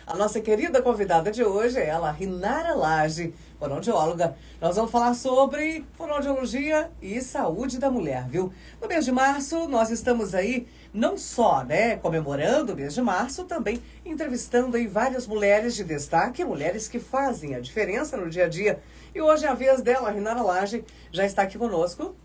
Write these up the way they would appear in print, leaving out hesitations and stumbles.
A nossa querida convidada de hoje é ela, Rinara Lage, fonoaudióloga. Nós vamos falar sobre fonoaudiologia e saúde da mulher, viu? No mês de março, nós estamos aí não só, comemorando o mês de março, também entrevistando aí várias mulheres de destaque, mulheres que fazem a diferença no dia a dia. E hoje é a vez dela, a Rinara Lage, já está aqui conosco.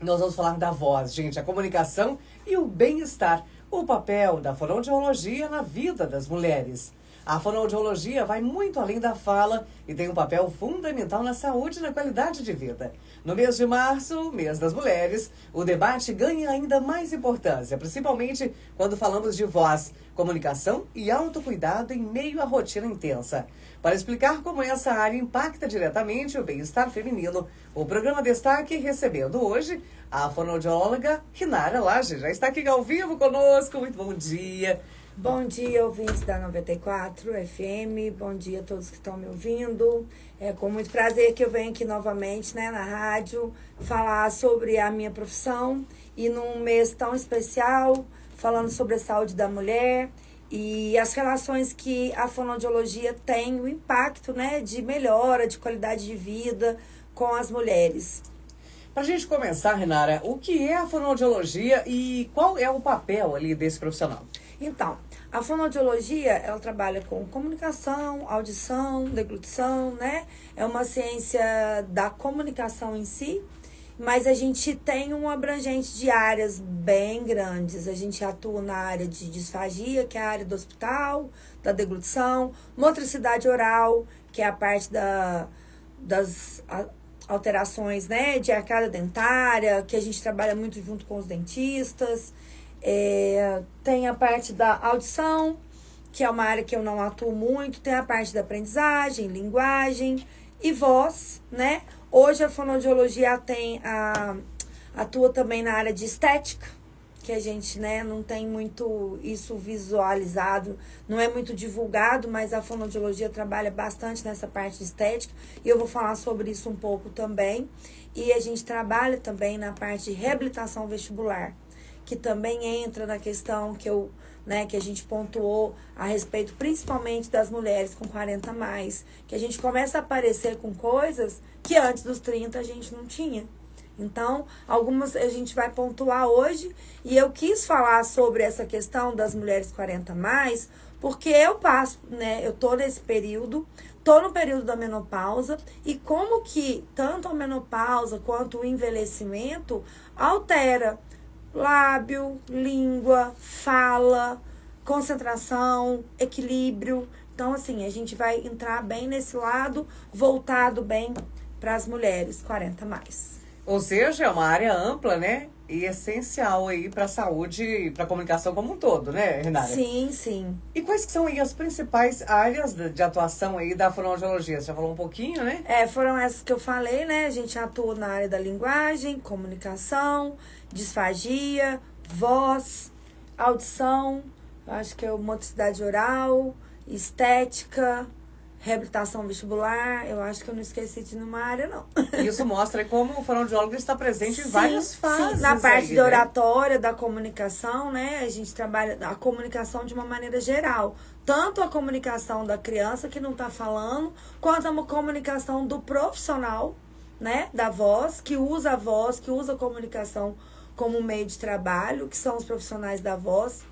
Nós vamos falar da voz, gente, a comunicação e o bem-estar, o papel da fonoaudiologia na vida das mulheres. A fonoaudiologia vai muito além da fala e tem um papel fundamental na saúde e na qualidade de vida. No mês de março, mês das mulheres, o debate ganha ainda mais importância, principalmente quando falamos de voz, comunicação e autocuidado em meio à rotina intensa. Para explicar como essa área impacta diretamente o bem-estar feminino, o programa Destaque recebendo hoje a fonoaudióloga Rinara Lage. Já está aqui ao vivo conosco. Muito bom dia. Bom dia, ouvintes da 94 FM. Bom dia a todos que estão me ouvindo. É com muito prazer que eu venho aqui novamente, na rádio, falar sobre a minha profissão e num mês tão especial, falando sobre a saúde da mulher e as relações que a fonoaudiologia tem, o impacto, de melhora, de qualidade de vida com as mulheres. Para a gente começar, Rinara, o que é a fonoaudiologia e qual é o papel ali desse profissional? Então, a fonoaudiologia, ela trabalha com comunicação, audição, deglutição, É uma ciência da comunicação em si, mas a gente tem um abrangente de áreas bem grandes. A gente atua na área de disfagia, que é a área do hospital, da deglutição, motricidade oral, que é a parte das alterações, de arcada dentária, que a gente trabalha muito junto com os dentistas. Tem a parte da audição, que é uma área que eu não atuo muito. Tem a parte da aprendizagem, linguagem e voz, Hoje a fonoaudiologia atua também na área de estética, que a gente, não tem muito isso visualizado, não é muito divulgado, mas a fonoaudiologia trabalha bastante nessa parte de estética, e eu vou falar sobre isso um pouco também. E a gente trabalha também na parte de reabilitação vestibular, que também entra na questão que a gente pontuou a respeito, principalmente das mulheres com 40 a mais, que a gente começa a aparecer com coisas que antes dos 30 a gente não tinha. Então, algumas a gente vai pontuar hoje, e eu quis falar sobre essa questão das mulheres 40 a mais, porque eu passo, eu tô nesse período, tô no período da menopausa, e como que tanto a menopausa quanto o envelhecimento altera lábio, língua, fala, concentração, equilíbrio. Então, assim, a gente vai entrar bem nesse lado, voltado bem para as mulheres 40 a mais. Ou seja, é uma área ampla, e essencial aí para a saúde e para a comunicação como um todo, Renata? Sim, sim. E quais que são aí as principais áreas de atuação aí da fonoaudiologia? Você já falou um pouquinho, Foram essas que eu falei, A gente atua na área da linguagem, comunicação, disfagia, voz, audição, acho que é motricidade oral, estética, reabilitação vestibular. Eu acho que eu não esqueci de nenhuma área, não. Isso mostra como o fonoaudiólogo está presente em várias fases. Sim, na parte de oratória, da comunicação, A gente trabalha a comunicação de uma maneira geral. Tanto a comunicação da criança que não está falando, quanto a comunicação do profissional, da voz, que usa a voz, que usa a comunicação como meio de trabalho, que são os profissionais da voz.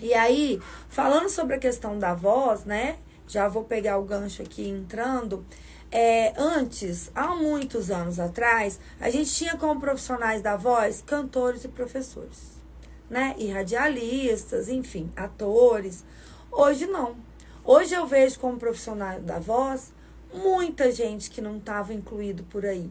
E aí, falando sobre a questão da voz, já vou pegar o gancho aqui entrando. Antes, há muitos anos atrás, a gente tinha como profissionais da voz cantores e professores, e radialistas, enfim, atores. Hoje não. Hoje eu vejo como profissional da voz muita gente que não estava incluído por aí,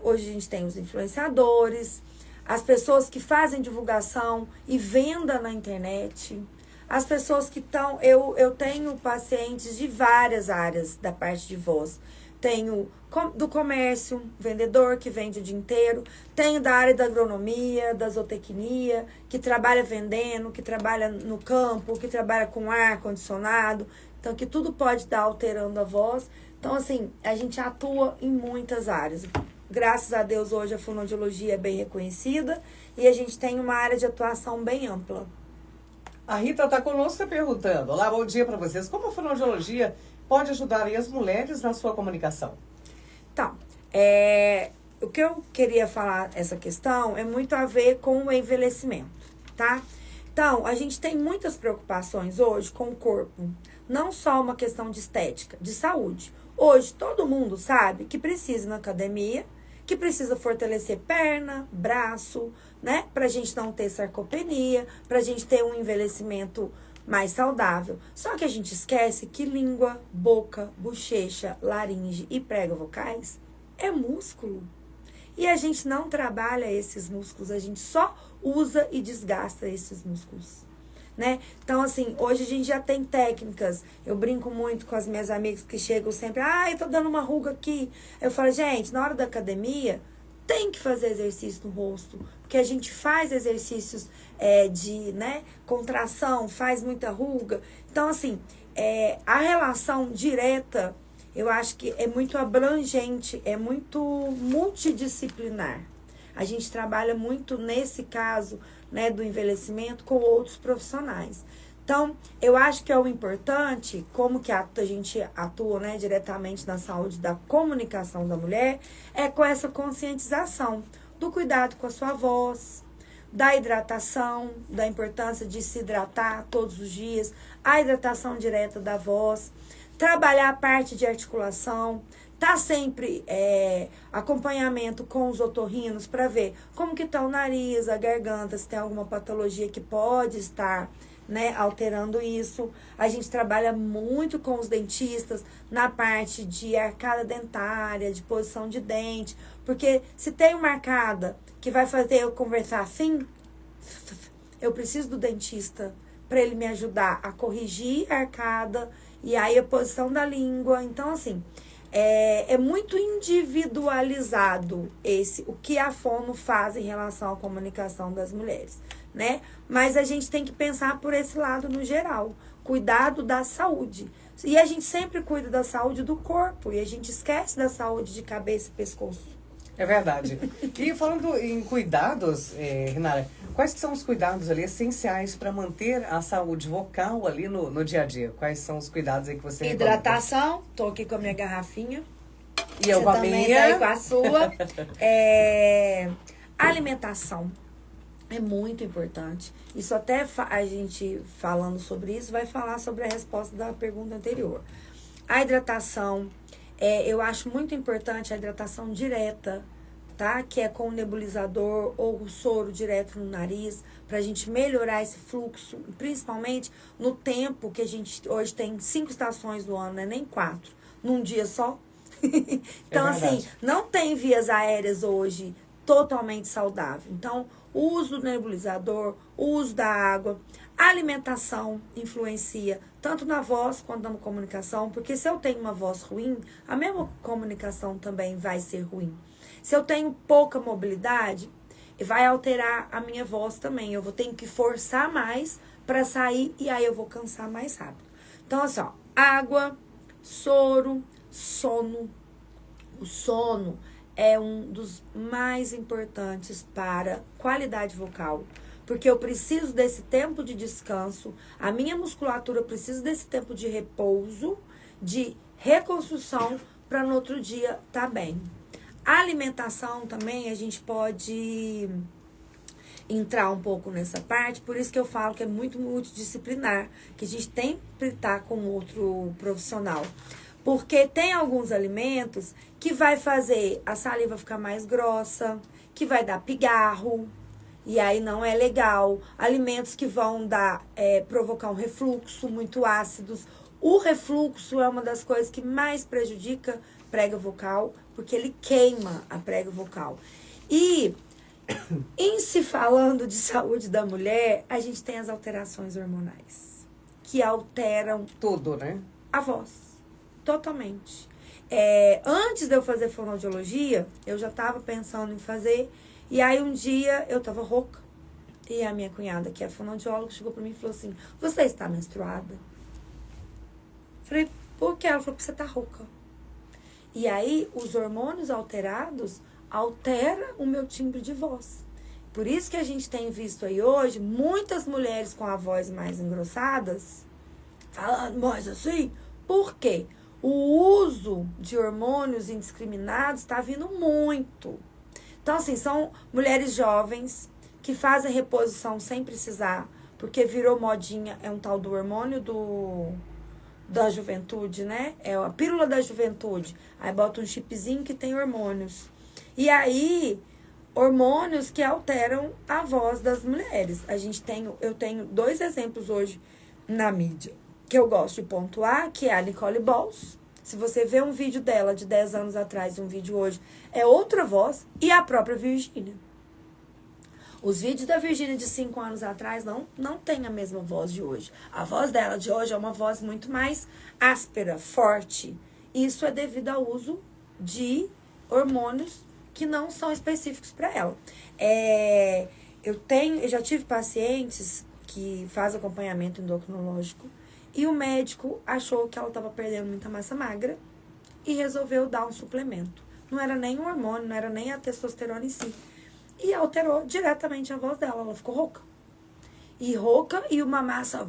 hoje a gente tem os influenciadores, as pessoas que fazem divulgação e venda na internet, as pessoas que estão... Eu tenho pacientes de várias áreas da parte de voz. Tenho do comércio, vendedor que vende o dia inteiro. Tenho da área da agronomia, da zootecnia, que trabalha vendendo, que trabalha no campo, que trabalha com ar-condicionado. Então, que tudo pode estar alterando a voz. Então, assim, a gente atua em muitas áreas. Graças a Deus, hoje a fonoaudiologia é bem reconhecida e a gente tem uma área de atuação bem ampla. A Rita está conosco perguntando. Olá, bom dia para vocês. Como a fonoaudiologia pode ajudar aí as mulheres na sua comunicação? Então, o que eu queria falar essa questão é muito a ver com o envelhecimento, tá? Então, a gente tem muitas preocupações hoje com o corpo. Não só uma questão de estética, de saúde. Hoje, todo mundo sabe que precisa ir na academia, que precisa fortalecer perna, braço, né? Pra gente não ter sarcopenia, pra gente ter um envelhecimento mais saudável. Só que a gente esquece que língua, boca, bochecha, laringe e prega vocais é músculo. E a gente não trabalha esses músculos, a gente só usa e desgasta esses músculos, né? Então, assim, hoje a gente já tem técnicas. Eu brinco muito com as minhas amigas que chegam sempre, eu tô dando uma ruga aqui. Eu falo, gente, na hora da academia, tem que fazer exercício no rosto, porque a gente faz exercícios de, né, contração, faz muita ruga. Então, assim, a relação direta, eu acho que é muito abrangente, é muito multidisciplinar. A gente trabalha muito nesse caso, né, do envelhecimento com outros profissionais. Então, eu acho que é o importante, como que a gente atua, né, diretamente na saúde da comunicação da mulher, é com essa conscientização do cuidado com a sua voz, da hidratação, da importância de se hidratar todos os dias, a hidratação direta da voz, trabalhar a parte de articulação, tá sempre acompanhamento com os otorrinos para ver como que tá o nariz, a garganta, se tem alguma patologia que pode estar, né, alterando isso. A gente trabalha muito com os dentistas na parte de arcada dentária, de posição de dente, porque se tem uma arcada que vai fazer eu conversar assim, eu preciso do dentista para ele me ajudar a corrigir a arcada e aí a posição da língua. Então, assim, é muito individualizado o que a fono faz em relação à comunicação das mulheres, né? Mas a gente tem que pensar por esse lado no geral, cuidado da saúde. E a gente sempre cuida da saúde do corpo e a gente esquece da saúde de cabeça e pescoço. É verdade. E falando em cuidados, Renata, quais que são os cuidados ali essenciais para manter a saúde vocal ali no dia a dia? Quais são os cuidados aí que você Hidratação, tô aqui com a minha garrafinha. E eu com a minha. Tá aí com a sua. Alimentação é muito importante. Isso até a gente falando sobre isso vai falar sobre a resposta da pergunta anterior. A hidratação, eu acho muito importante a hidratação direta, tá? Que é com o nebulizador ou o soro direto no nariz, pra gente melhorar esse fluxo, principalmente no tempo que a gente hoje tem 5 estações do ano, né? Nem 4, num dia só. Então, assim, não tem vias aéreas hoje totalmente saudável. Então, o uso do nebulizador, o uso da água, a alimentação influencia tanto na voz quanto na comunicação, porque se eu tenho uma voz ruim, a mesma comunicação também vai ser ruim. Se eu tenho pouca mobilidade, vai alterar a minha voz também. Eu vou ter que forçar mais para sair e aí eu vou cansar mais rápido. Então, assim, ó, água, soro, sono. O sono é um dos mais importantes para qualidade vocal, porque eu preciso desse tempo de descanso, a minha musculatura precisa desse tempo de repouso, de reconstrução, para no outro dia tá bem. A alimentação também, a gente pode entrar um pouco nessa parte, por isso que eu falo que é muito multidisciplinar, que a gente tem que estar com outro profissional. Porque tem alguns alimentos que vai fazer a saliva ficar mais grossa, que vai dar pigarro, e aí não é legal. Alimentos que vão provocar um refluxo, muito ácidos. O refluxo é uma das coisas que mais prejudica prega vocal, porque ele queima a prega vocal. E em se falando de saúde da mulher, a gente tem as alterações hormonais, que alteram tudo, né? A voz. Totalmente. Antes de eu fazer fonoaudiologia, eu já estava pensando em fazer. E aí um dia eu estava rouca. E a minha cunhada, que é fonoaudióloga, chegou para mim e falou assim: você está menstruada? Falei, por quê? Ela falou, porque você está rouca. E aí os hormônios alterados alteram o meu timbre de voz. por isso que a gente tem visto aí hoje muitas mulheres com a voz mais engrossadas, falando mais assim. Por quê? O uso de hormônios indiscriminados está vindo muito. Então, assim, são mulheres jovens que fazem reposição sem precisar, porque virou modinha, é um tal do hormônio da juventude, né? É a pílula da juventude. Aí bota um chipzinho que tem hormônios. E aí, hormônios que alteram a voz das mulheres. Eu tenho 2 exemplos hoje na mídia que eu gosto de pontuar, que é a Nicole Balls. Se você vê um vídeo dela de 10 anos atrás e um vídeo hoje, é outra voz. E a própria Virgínia. Os vídeos da Virgínia de 5 anos atrás não tem a mesma voz de hoje. A voz dela de hoje é uma voz muito mais áspera, forte. Isso é devido ao uso de hormônios que não são específicos para ela. Eu já tive pacientes que fazem acompanhamento endocrinológico e o médico achou que ela estava perdendo muita massa magra e resolveu dar um suplemento. Não era nem o hormônio, não era nem a testosterona em si. E alterou diretamente a voz dela. Ela ficou rouca. E uma massa.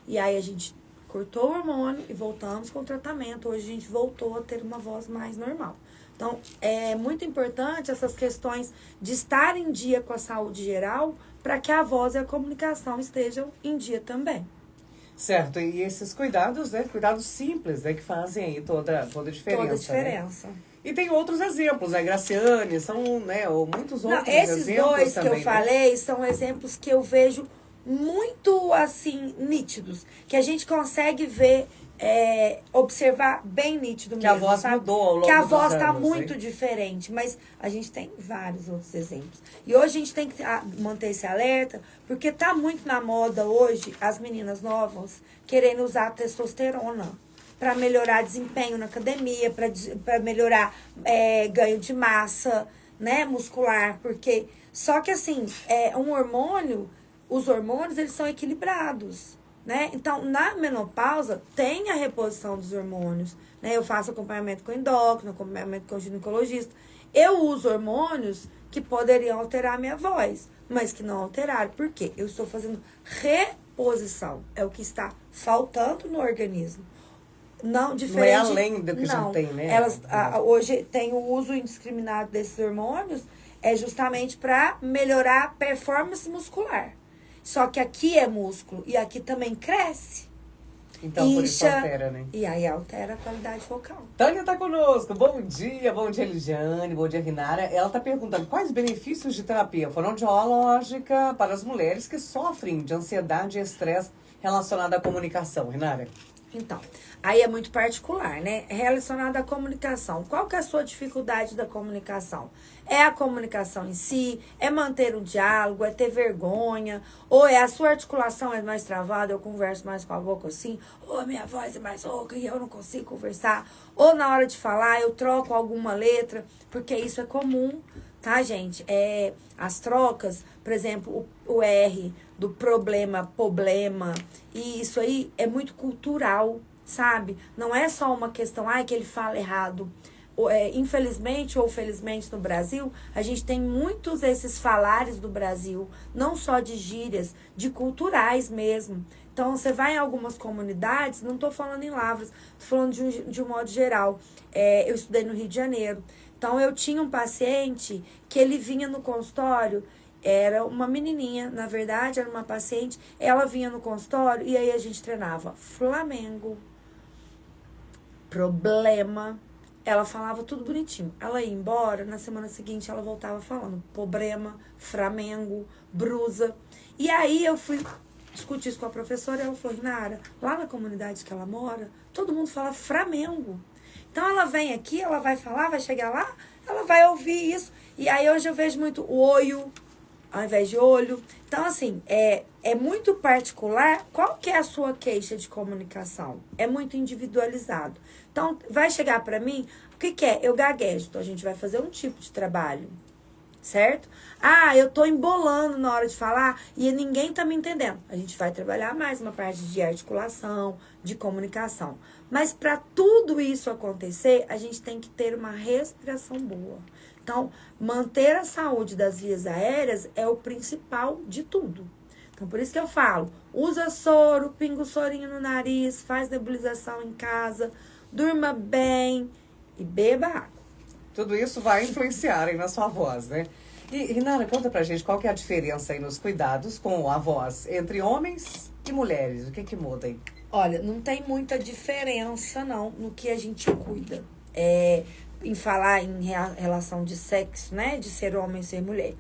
E aí a gente cortou o hormônio e voltamos com o tratamento. Hoje a gente voltou a ter uma voz mais normal. Então, é muito importante essas questões de estar em dia com a saúde geral para que a voz e a comunicação estejam em dia também. Certo, e esses cuidados, né? Cuidados simples, né? Que fazem aí toda a diferença. Toda a diferença. Né? E tem outros exemplos, né? Graciane, são, né? Ou muitos outros esses exemplos dois também, que eu falei são exemplos que eu vejo muito, assim, nítidos. Que a gente consegue ver, observar bem nítido mesmo, que a voz sabe? mudou ao longo que a dos voz está anos, muito hein? diferente, mas a gente tem vários outros exemplos. E hoje a gente tem que manter esse alerta, porque tá muito na moda hoje as meninas novas querendo usar testosterona para melhorar desempenho na academia, para melhorar ganho de massa, né, muscular, porque só que assim, os hormônios eles são equilibrados. Né? Então, na menopausa, tem a reposição dos hormônios. Né? Eu faço acompanhamento com endócrino, acompanhamento com ginecologista. Eu uso hormônios que poderiam alterar a minha voz, mas que não alteraram. Por quê? Eu estou fazendo reposição. É o que está faltando no organismo. Não, diferente, não é além do que já tem, né? Hoje tem o uso indiscriminado desses hormônios, é justamente para melhorar a performance muscular. Só que aqui é músculo e aqui também cresce. Então, incha, por isso altera, né? E aí altera a qualidade vocal. Tânia tá conosco. Bom dia Eliane, bom dia, Rinara. Ela tá perguntando quais benefícios de terapia fonoaudiológica para as mulheres que sofrem de ansiedade e estresse relacionado à comunicação, Rinara? Então, aí é muito particular, né? Relacionado à comunicação. Qual que é a sua dificuldade da comunicação? É a comunicação em si? É manter um diálogo? É ter vergonha? Ou é a sua articulação é mais travada, eu converso mais com a boca assim? Ou a minha voz é mais rouca e eu não consigo conversar? Ou na hora de falar eu troco alguma letra? Porque isso é comum, tá, gente? As trocas, por exemplo, o R do problema, e isso aí é muito cultural, sabe? Não é só uma questão, que ele fala errado. Infelizmente ou felizmente no Brasil, a gente tem muitos desses falares do Brasil, não só de gírias, de culturais mesmo. Então, você vai em algumas comunidades, não estou falando em Lavras, estou falando de um modo geral. Eu estudei no Rio de Janeiro. Então, eu tinha um paciente que ele vinha no consultório, era uma menininha, na verdade, era uma paciente, ela vinha no consultório e aí a gente treinava Flamengo, problema, ela falava tudo bonitinho. Ela ia embora, na semana seguinte ela voltava falando problema, Flamengo, brusa. E aí eu fui discutir isso com a professora e ela falou, Nara, lá na comunidade que ela mora, todo mundo fala Flamengo. Então ela vem aqui, ela vai falar, vai chegar lá, ela vai ouvir isso. E aí hoje eu vejo muito olho, ao invés de olho. Então, assim, é muito particular. Qual que é a sua queixa de comunicação? É muito individualizado. Então, vai chegar para mim, o que é? Eu gaguejo. Então, a gente vai fazer um tipo de trabalho certo? Ah, eu tô embolando na hora de falar e ninguém tá me entendendo. A gente vai trabalhar mais uma parte de articulação, de comunicação. Mas para tudo isso acontecer, a gente tem que ter uma respiração boa. Então, manter a saúde das vias aéreas é o principal de tudo. Então, por isso que eu falo, usa soro, pinga o sorinho no nariz, faz nebulização em casa, durma bem e beba água. Tudo isso vai influenciar aí na sua voz, né? E, Rinara, conta pra gente qual que é a diferença aí nos cuidados com a voz entre homens e mulheres. O que que muda aí? Olha, não tem muita diferença, não, no que a gente cuida. Em falar em relação de sexo, né? De ser homem e ser mulher.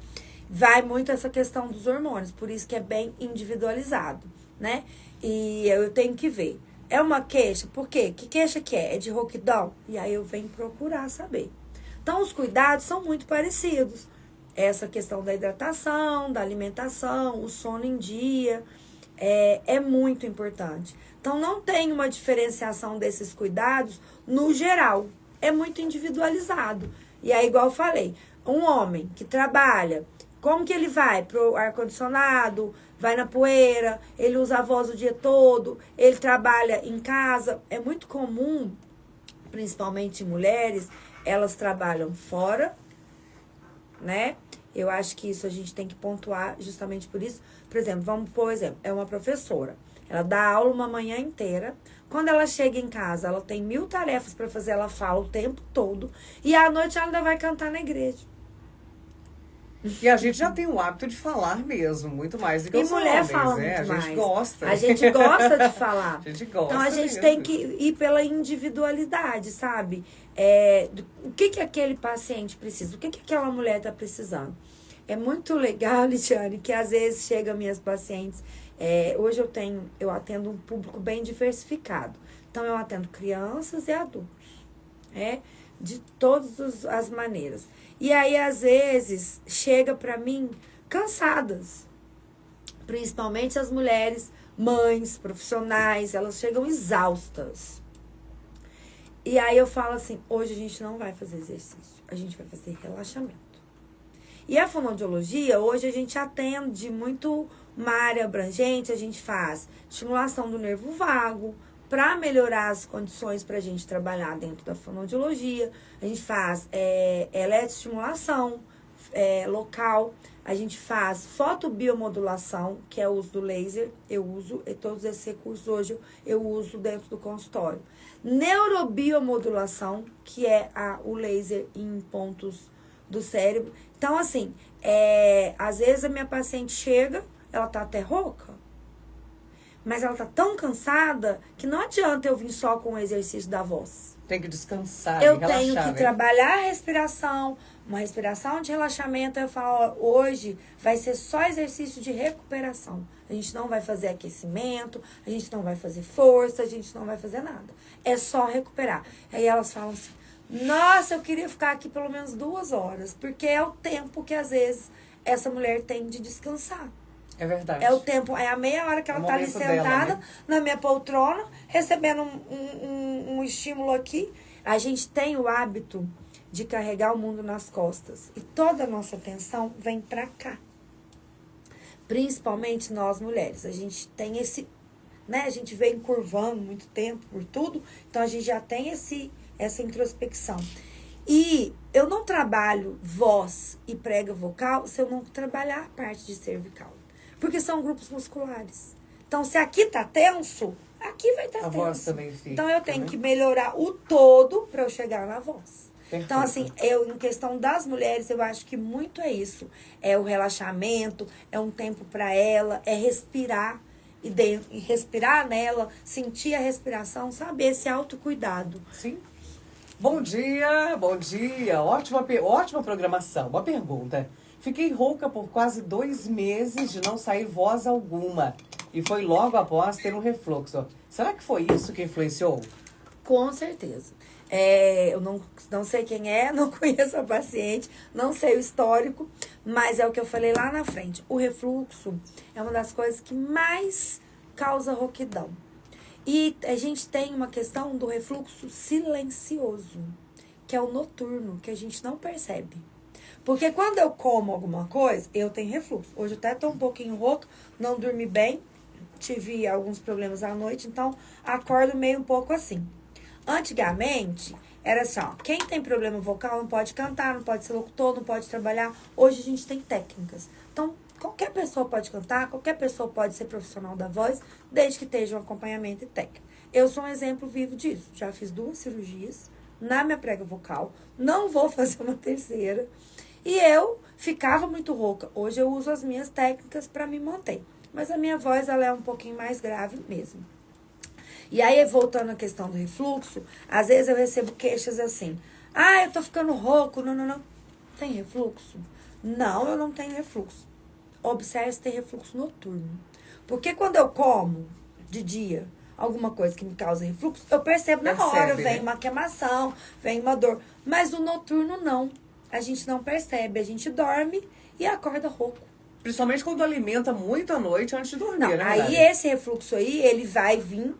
Vai muito essa questão dos hormônios, por isso que é bem individualizado, né? E eu tenho que ver. É uma queixa? Por quê? Que queixa que é? É de rouquidão? E aí eu venho procurar saber. Então, os cuidados são muito parecidos. Essa questão da hidratação, da alimentação, o sono em dia, é muito importante. Então, não tem uma diferenciação desses cuidados no geral. É muito individualizado. E aí, igual eu falei, um homem que trabalha, como que ele vai pro ar-condicionado, vai na poeira, ele usa a voz o dia todo, ele trabalha em casa. É muito comum, principalmente mulheres, elas trabalham fora, né? Eu acho que isso a gente tem que pontuar justamente por isso. Por exemplo, vamos por exemplo, é uma professora. Ela dá aula uma manhã inteira. Quando ela chega em casa, ela tem 1000 tarefas para fazer, ela fala o tempo todo. E à noite ela ainda vai cantar na igreja. E a gente já tem o hábito de falar mesmo, muito mais do que os homens. E mulher fala né? muito mais. A gente gosta. A gente gosta de falar. A gente gosta então a gente mesmo. tem que ir pela individualidade, sabe? O que aquele paciente precisa? O que aquela mulher está precisando? É muito legal, Lidiane, que às vezes chegam minhas pacientes. Hoje eu atendo um público bem diversificado. Então eu atendo crianças e adultos, de todas as maneiras. E aí, às vezes, chega pra mim cansadas. Principalmente as mulheres, mães, profissionais, elas chegam exaustas. E aí eu falo assim, hoje a gente não vai fazer exercício, a gente vai fazer relaxamento. E a fonoaudiologia, hoje a gente atende muito uma área abrangente, a gente faz estimulação do nervo vago, para melhorar as condições para a gente trabalhar dentro da fonoaudiologia. A gente faz eletroestimulação local, a gente faz fotobiomodulação, que é o uso do laser, eu uso, e todos esses recursos hoje eu uso dentro do consultório. Neurobiomodulação, que é o laser em pontos do cérebro. Então, assim, às vezes a minha paciente chega, ela tá até rouca, mas ela tá tão cansada que não adianta eu vir só com o exercício da voz. Tem que descansar, eu relaxar, tenho que né? trabalhar a respiração, uma respiração de relaxamento. Eu falo, ó, hoje vai ser só exercício de recuperação. A gente não vai fazer aquecimento, a gente não vai fazer força, a gente não vai fazer nada. É só recuperar. Aí elas falam assim, nossa, eu queria ficar aqui pelo menos 2 horas, porque é o tempo que às vezes essa mulher tem de descansar. É verdade. É o tempo, é a meia hora que ela tá ali sentada dela, né? na minha poltrona, recebendo um estímulo aqui. A gente tem o hábito de carregar o mundo nas costas. E toda a nossa atenção vem pra cá. Principalmente nós mulheres. A gente tem esse, né? A gente vem curvando muito tempo por tudo. Então a gente já tem essa introspecção. E eu não trabalho voz e prega vocal se eu não trabalhar a parte de cervical. Porque são grupos musculares. Então, se aqui tá tenso, aqui vai estar tenso. A voz também fica. Então, eu tenho que melhorar o todo para eu chegar na voz. Perfeito. Então, assim, em questão das mulheres, eu acho que muito é isso. É o relaxamento, é um tempo para ela, é respirar e respirar nela, sentir a respiração, sabe? Esse autocuidado. Sim. Bom dia, bom dia. Ótima programação. Uma pergunta. Fiquei rouca por quase 2 meses de não sair voz alguma. E foi logo após ter um refluxo. Será que foi isso que influenciou? Com certeza. Eu não sei quem é, não conheço a paciente, não sei o histórico, mas é o que eu falei lá na frente. O refluxo é uma das coisas que mais causa rouquidão. E a gente tem uma questão do refluxo silencioso, que é o noturno, que a gente não percebe. Porque quando eu como alguma coisa, eu tenho refluxo. Hoje eu até tô um pouquinho rouca, não dormi bem, tive alguns problemas à noite, então acordo meio um pouco assim. Antigamente, era assim, ó, quem tem problema vocal não pode cantar, não pode ser locutor, não pode trabalhar. Hoje a gente tem técnicas. Então, qualquer pessoa pode cantar, qualquer pessoa pode ser profissional da voz, desde que esteja um acompanhamento e técnica. Eu sou um exemplo vivo disso. Já fiz 2 cirurgias na minha prega vocal, não vou fazer uma terceira. E eu ficava muito rouca. Hoje eu uso as minhas técnicas para me manter. Mas a minha voz, ela é um pouquinho mais grave mesmo. E aí, voltando à questão do refluxo, às vezes eu recebo queixas assim. Ah, eu tô ficando rouco. Não. Tem refluxo? Não, eu não tenho refluxo. Observe se tem refluxo noturno. Porque quando eu como de dia alguma coisa que me causa refluxo, eu percebo na hora, vem uma queimação, vem uma dor. Mas no noturno, não. A gente não percebe, a gente dorme e acorda rouco. Principalmente quando alimenta muito à noite antes de dormir, Não, né? aí esse refluxo aí, ele vai vir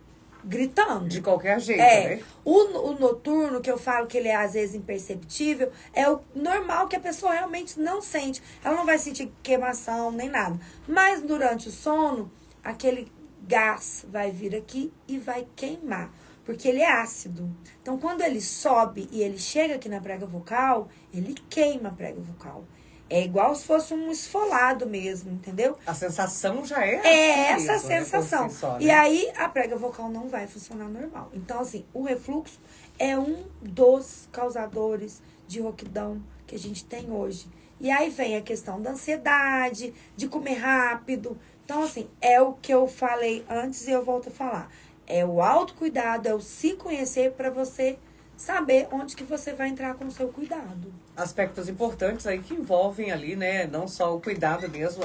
gritando. De qualquer jeito, né? O noturno, que eu falo que ele é às vezes imperceptível, é o normal que a pessoa realmente não sente. Ela não vai sentir queimação nem nada. Mas durante o sono, aquele gás vai vir aqui e vai queimar. Porque ele é ácido. Então, quando ele sobe e ele chega aqui na prega vocal, ele queima a prega vocal. É igual se fosse um esfolado mesmo, entendeu? A sensação já é assim essa mesmo, sensação. Né? Só, né? E aí, a prega vocal não vai funcionar normal. Então, assim, o refluxo é um dos causadores de rouquidão que a gente tem hoje. E aí vem a questão da ansiedade, de comer rápido. Então, assim, é o que eu falei antes e eu volto a falar. É o autocuidado, é o se conhecer para você saber onde que você vai entrar com o seu cuidado. Aspectos importantes aí que envolvem ali, né? Não só o cuidado mesmo,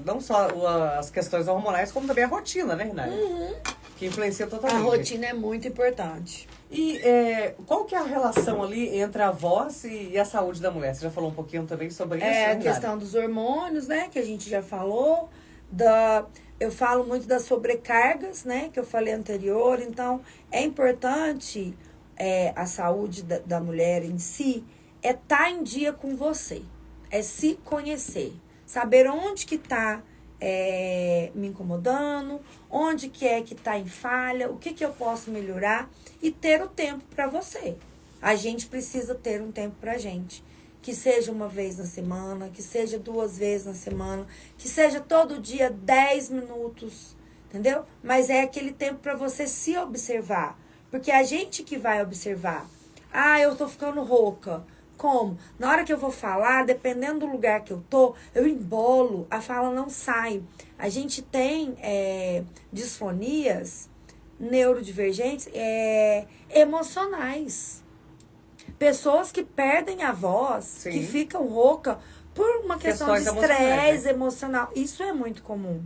não só as questões hormonais, como também a rotina, né, Renata? Que influencia totalmente. A rotina é muito importante. E qual que é a relação ali entre a voz e a saúde da mulher? Você já falou um pouquinho também sobre isso, É a Renata? questão dos hormônios, né? Que a gente já falou. Eu falo muito das sobrecargas, né? Que eu falei anterior. Então, é importante a saúde da mulher em si, é estar em dia com você. É se conhecer. Saber onde que tá me incomodando, onde que é que tá em falha, o que que eu posso melhorar e ter o tempo para você. A gente precisa ter um tempo pra gente. Que seja uma vez na semana, que seja 2 vezes na semana, que seja todo dia 10 minutos, entendeu? Mas é aquele tempo para você se observar. Porque a gente que vai observar, eu tô ficando rouca. Como? Na hora que eu vou falar, dependendo do lugar que eu tô, eu embolo, a fala não sai. A gente tem disfonias neurodivergentes emocionais. Pessoas que perdem a voz, Sim. que ficam rouca por uma questão de estresse emocional. Isso é muito comum.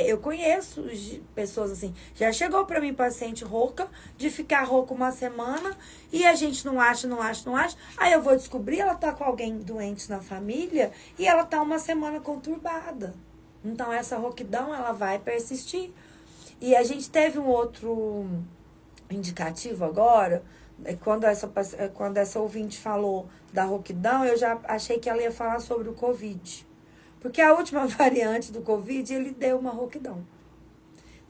Eu conheço pessoas assim. Já chegou pra mim paciente rouca, de ficar rouca uma semana, e a gente não acha. Aí eu vou descobrir, ela tá com alguém doente na família, e ela tá uma semana conturbada. Então, essa rouquidão, ela vai persistir. E a gente teve um outro indicativo agora. Quando essa ouvinte falou da rouquidão, eu já achei que ela ia falar sobre o Covid. Porque a última variante do Covid, ele deu uma rouquidão.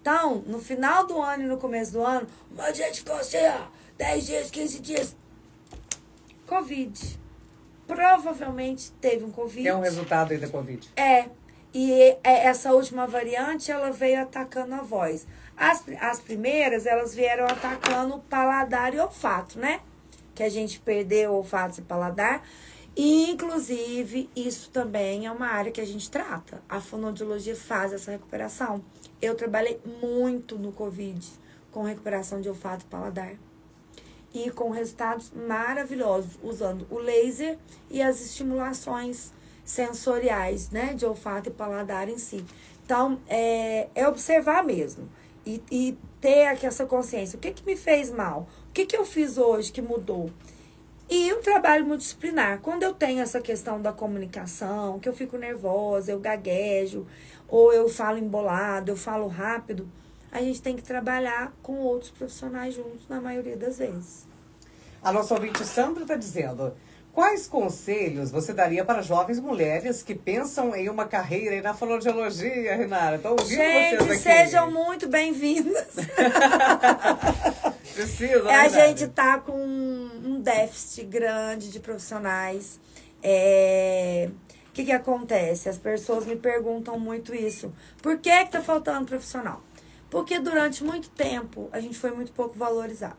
Então, no final do ano e no começo do ano, a gente ficou assim, 10 dias, 15 dias. Covid. Provavelmente teve um Covid. É um resultado aí da Covid. E essa última variante, ela veio atacando a voz. As primeiras, elas vieram atacando o paladar e o olfato, né? Que a gente perdeu o olfato e paladar. E, inclusive, isso também é uma área que a gente trata. A fonoaudiologia faz essa recuperação. Eu trabalhei muito no Covid com recuperação de olfato e paladar. E com resultados maravilhosos, usando o laser e as estimulações sensoriais, né? De olfato e paladar em si. Então, é observar mesmo. E ter aqui essa consciência. O que me fez mal? O que eu fiz hoje que mudou? E o trabalho multidisciplinar. Quando eu tenho essa questão da comunicação, que eu fico nervosa, eu gaguejo, ou eu falo embolado, eu falo rápido, a gente tem que trabalhar com outros profissionais juntos, na maioria das vezes. A nossa ouvinte Sandra está dizendo: Quais conselhos você daria para jovens mulheres que pensam em uma carreira aí na fonoaudiologia, Renata? Estou ouvindo vocês aqui. Gente, sejam muito bem-vindas. Precisa, né, A Renata? gente tá com um déficit grande de profissionais. O que acontece? As pessoas me perguntam muito isso. Por que tá faltando profissional? Porque durante muito tempo a gente foi muito pouco valorizado.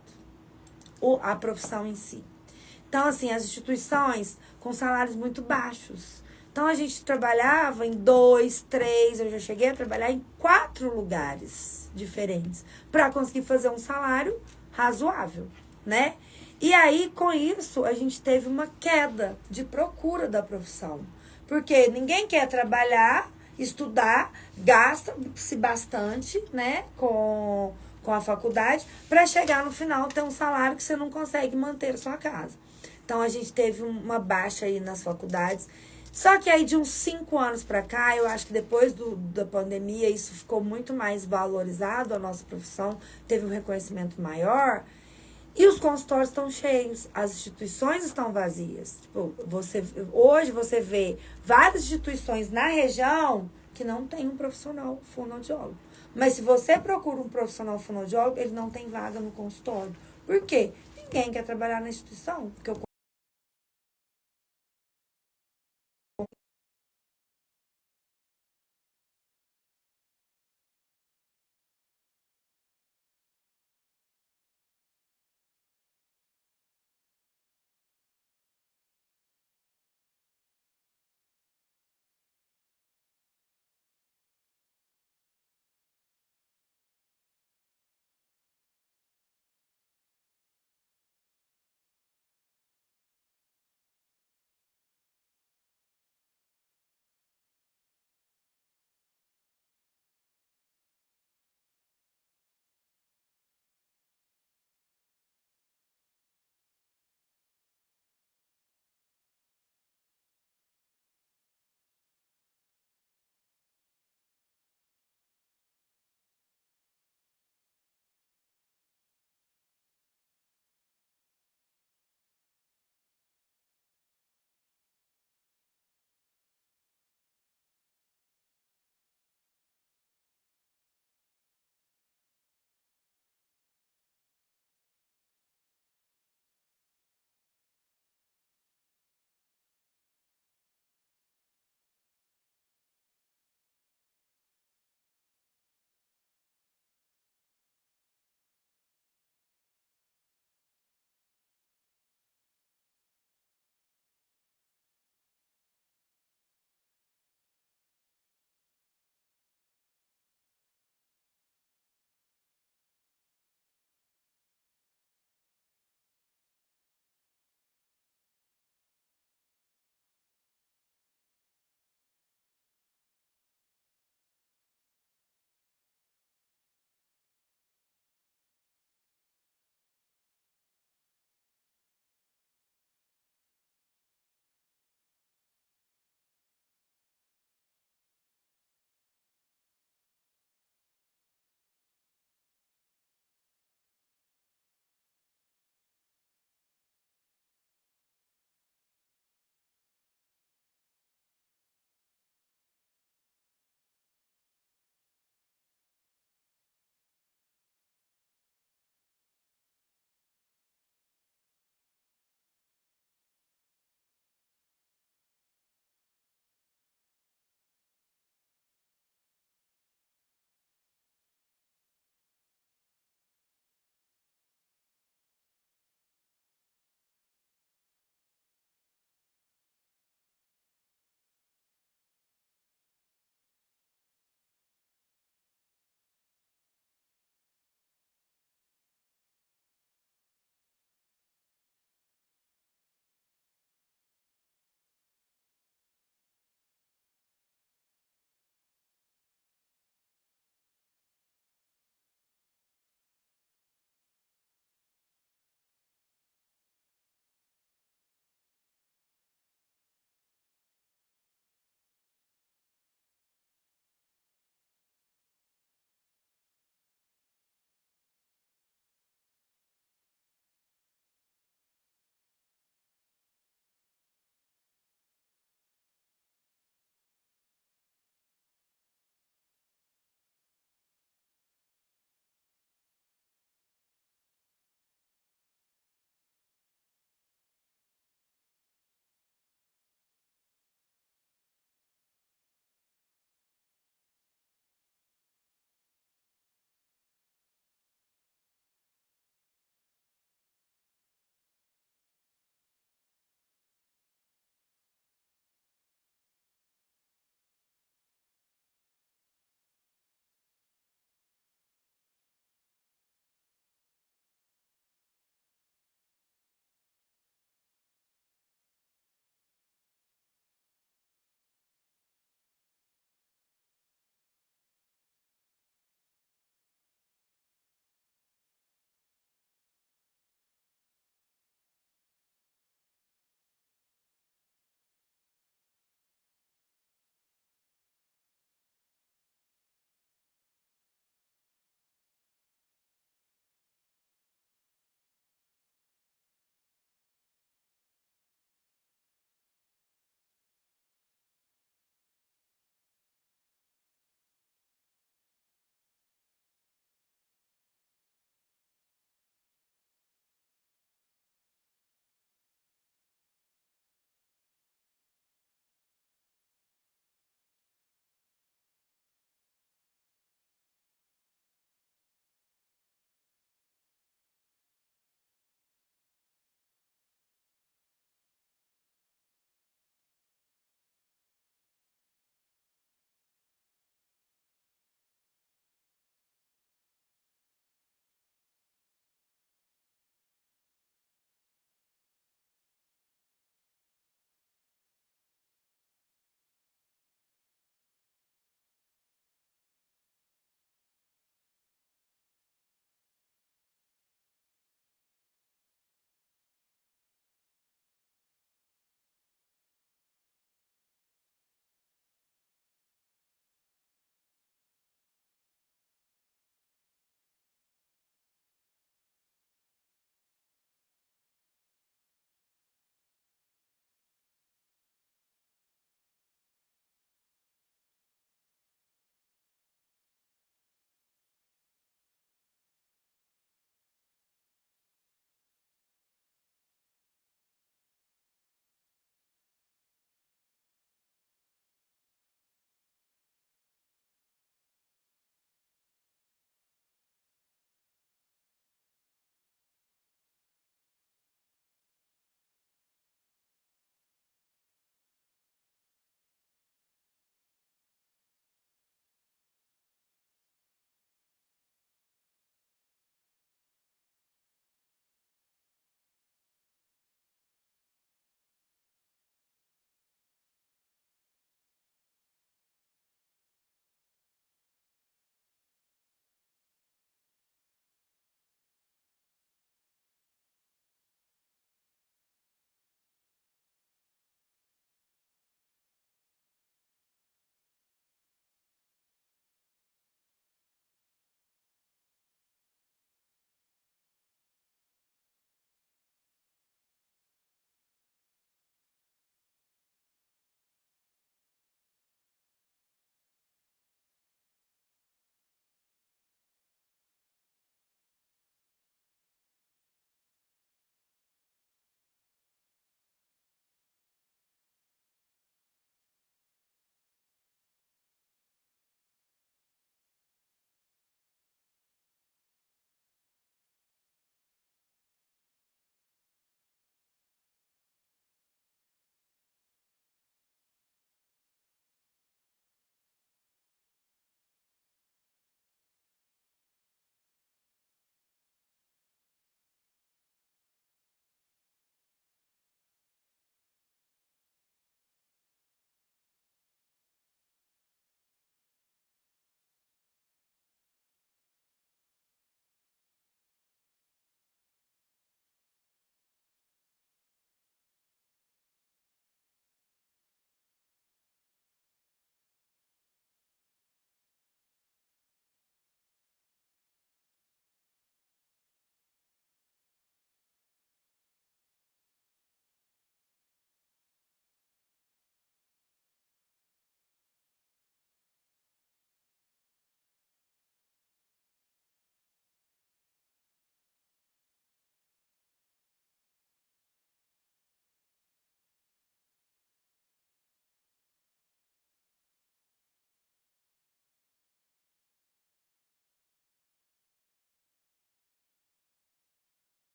A profissão em si. Então, assim, as instituições com salários muito baixos. Então, a gente trabalhava em 2, 3, eu já cheguei a trabalhar em 4 lugares diferentes para conseguir fazer um salário razoável, né? E aí, com isso, a gente teve uma queda de procura da profissão. Porque ninguém quer trabalhar, estudar, gasta-se bastante, né, com a faculdade, para chegar no final ter um salário que você não consegue manter a sua casa. Então, a gente teve uma baixa aí nas faculdades. Só que aí, de uns 5 anos para cá, eu acho que depois da pandemia, isso ficou muito mais valorizado, a nossa profissão teve um reconhecimento maior. E os consultórios estão cheios, as instituições estão vazias. Tipo, hoje você vê várias instituições na região que não tem um profissional fonoaudiólogo. Mas se você procura um profissional fonoaudiólogo, ele não tem vaga no consultório. Por quê? Ninguém quer trabalhar na instituição, porque o